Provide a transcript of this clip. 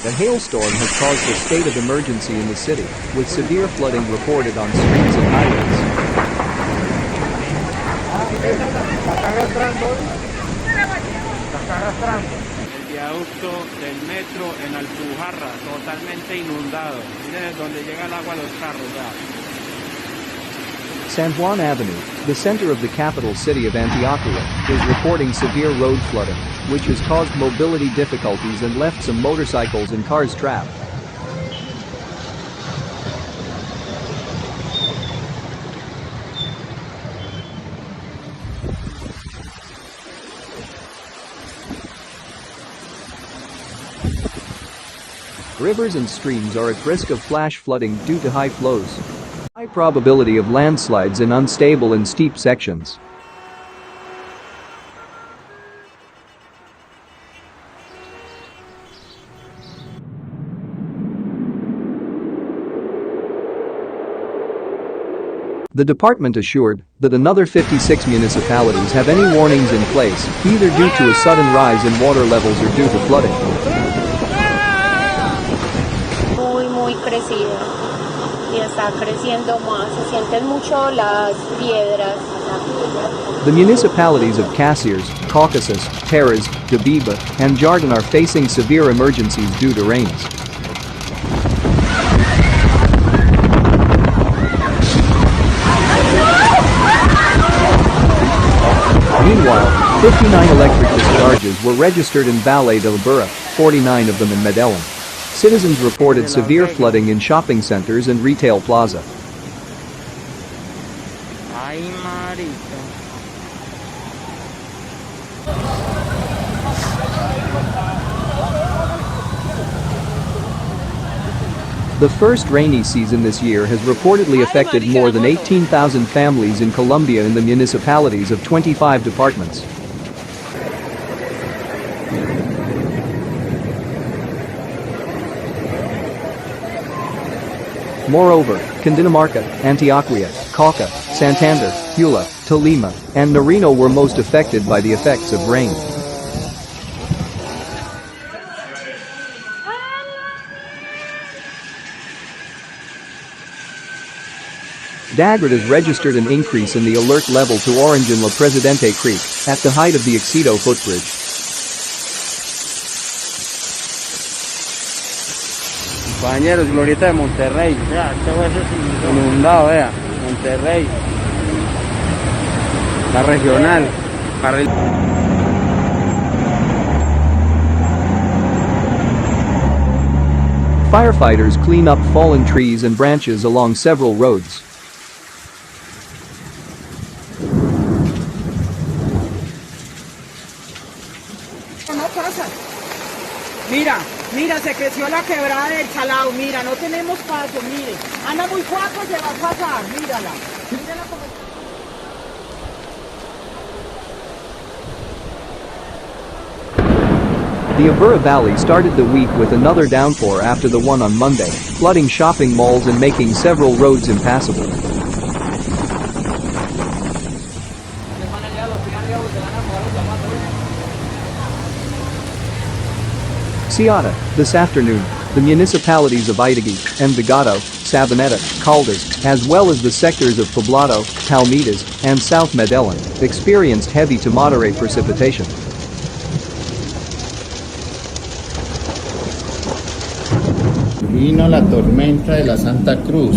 The hailstorm has caused a state of emergency in the city, with severe flooding reported on streets and highways. El viaducto del metro en Alpujarra, totalmente inundado. Miren donde llega el agua a los carros ya. San Juan Avenue, the center of the capital city of Antioquia, is reporting severe road flooding, which has caused mobility difficulties and left some motorcycles and cars trapped. Rivers and streams are at risk of flash flooding due to high flows. High probability of landslides in unstable and steep sections. The department assured that another 56 municipalities have any warnings in place, either due to a sudden rise in water levels or due to flooding. Muy crecida y está creciendo más, se sienten mucho las piedras. The municipalities of Cassiars, Caucasus, Taraz, Dabiba, and Jardin are facing severe emergencies due to rains. Meanwhile, 59 electric discharges were registered in Valle del Burra, 49 of them in Medellin. Citizens reported severe flooding in shopping centers and retail plaza. Ay, marito. The first rainy season this year has reportedly affected more than 18,000 families in Colombia in the municipalities of 25 departments. Moreover, Cundinamarca, Antioquia, Cauca, Santander, Huila, Tolima, and Nariño were most affected by the effects of rain. Dagrid has registered an increase in the alert level to orange in La Presidente Creek, at the height of the Éxito footbridge. Compañeros, Glorieta de Monterrey. Vea, este hueso es inundado, vea. Monterrey. La regional. Carril. Firefighters clean up fallen trees and branches along several roads. No pasa. Mira, se creció la quebrada del Salado, mira, no tenemos paso, mire. Anda muy guapo, se va a pasar, mírala. Mírala como... The Aburra Valley started the week with another downpour after the one on Monday, flooding shopping malls and making several roads impassable. Ciudad, this afternoon, the municipalities of Itagüí, Envigado, Sabaneta, Caldas, as well as the sectors of Poblado, Palmitas, and South Medellin, experienced heavy to moderate precipitation. Vino la tormenta de la Santa Cruz.